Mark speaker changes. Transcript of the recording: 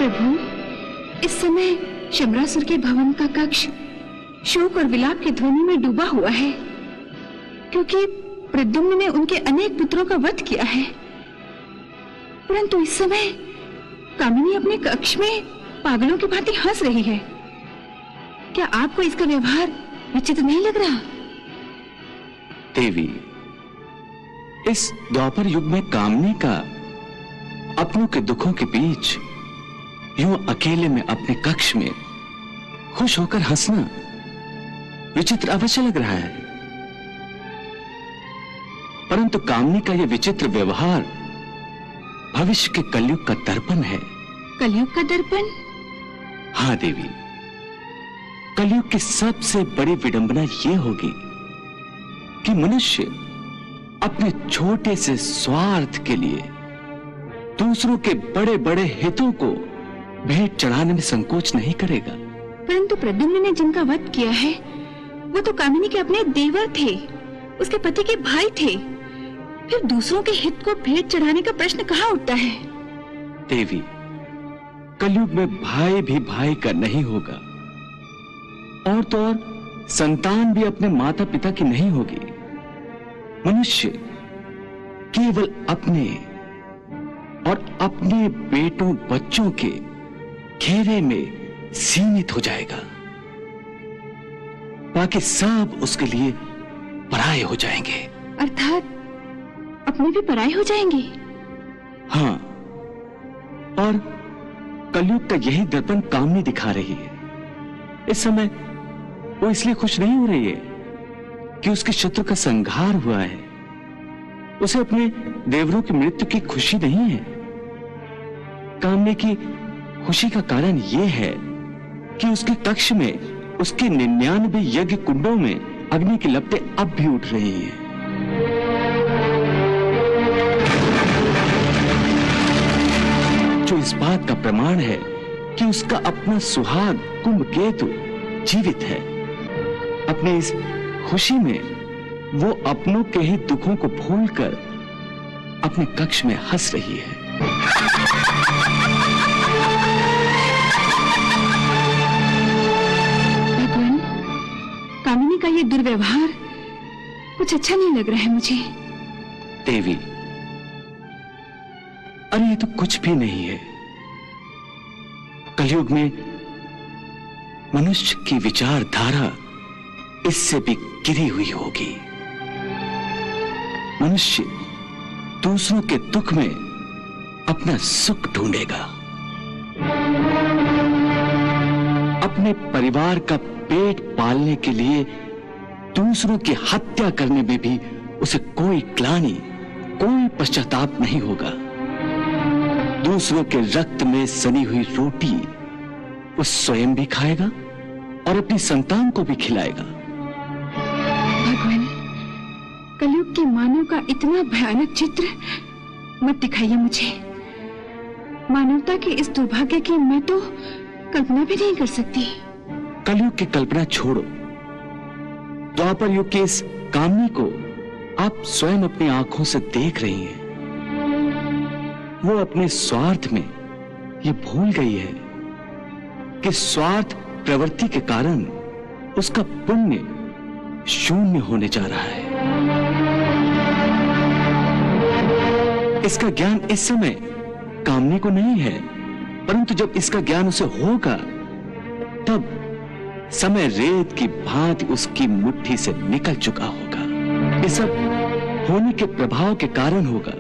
Speaker 1: प्रभु, इस समय शमरासुर के भवन का कक्ष शोक और विलाप की ध्वनि में डूबा हुआ है, क्योंकि प्रद्युम्न ने उनके अनेक पुत्रों का वध किया है। परंतु इस समय कामिनी अपने कक्ष में पागलों की भांति हंस रही है। क्या आपको इसका व्यवहार विचित्र नहीं लग रहा?
Speaker 2: देवी, इस द्वापर युग में कामनी का अपनों के दुखों के बीच यूं अकेले में अपने कक्ष में खुश होकर हंसना विचित्र अवश्य लग रहा है। परंतु कामनी का यह विचित्र व्यवहार भविष्य के कलयुग का दर्पण है।
Speaker 1: कलयुग का दर्पण?
Speaker 2: हाँ देवी, कलयुग की सबसे बड़ी विडंबना यह होगी कि मनुष्य अपने छोटे से स्वार्थ के लिए दूसरों के बड़े बड़े हितों को भेंट चढ़ाने में संकोच नहीं करेगा।
Speaker 1: परंतु प्रद्युम्न ने जिनका वध किया है वो तो कामिनी के अपने देवर थे, उसके पति के भाई थे। फिर दूसरों के हित को भेंट चढ़ाने का प्रश्न कहाँ उठता है?
Speaker 2: देवी, कलयुग में भाई भी भाई का नहीं होगा, और तो और संतान भी अपने माता पिता की नहीं होगी। मनुष्य केवल अपने और अपने बेटों बच्चों के घेरे में सीमित हो जाएगा। बाकी सब उसके लिए पराये हो जाएंगे।
Speaker 1: अर्थात अपने भी पराये हो जाएंगे?
Speaker 2: हाँ, और कलयुग का यही दर्पण कामनी दिखा रही है। इस समय वो इसलिए खुश नहीं हो रही है कि उसके शत्रु का संहार हुआ है। उसे अपने देवरों की मृत्यु की खुशी नहीं है। कामनी की खुशी का कारण यह है कि उसके कक्ष में उसके 99 यज्ञ कुंडों में अग्नि की लपटें अब भी उठ रही हैं। जो इस बात का प्रमाण है कि उसका अपना सुहाग कुंभकेतु जीवित है। अपनी इस खुशी में वो अपनों के ही दुखों को भूलकर अपने कक्ष में हंस रही है।
Speaker 1: भगवान, कामिनी का ये दुर्व्यवहार कुछ अच्छा नहीं लग रहा है मुझे।
Speaker 2: देवी, अरे ये तो कुछ भी नहीं है। कलयुग में मनुष्य की विचारधारा इससे भी गिरी हुई होगी। मनुष्य दूसरों के दुख में अपना सुख ढूंढेगा। अपने परिवार का पेट पालने के लिए दूसरों की हत्या करने में भी उसे कोई ग्लानि, कोई पश्चाताप नहीं होगा। दूसरों के रक्त में सनी हुई रोटी वो स्वयं भी खाएगा और अपनी संतान को भी खिलाएगा।
Speaker 1: भगवान, कलयुग के मानव का इतना भयानक चित्र मत दिखाइए मुझे। मानवता के इस दुर्भाग्य की मैं तो कल्पना भी नहीं कर सकती।
Speaker 2: कलयुग की कल्पना छोड़ो, द्वापर युग की इस कामनी को आप स्वयं अपनी आंखों से देख रही हैं। वो अपने स्वार्थ में ये भूल गई है कि स्वार्थ प्रवृत्ति के कारण उसका पुण्य शून्य होने जा रहा है। इसका ज्ञान इस समय कामनी को नहीं है, परंतु जब इसका ज्ञान उसे होगा तब समय रेत की भांति उसकी मुट्ठी से निकल चुका होगा। ये सब होने के प्रभाव के कारण होगा।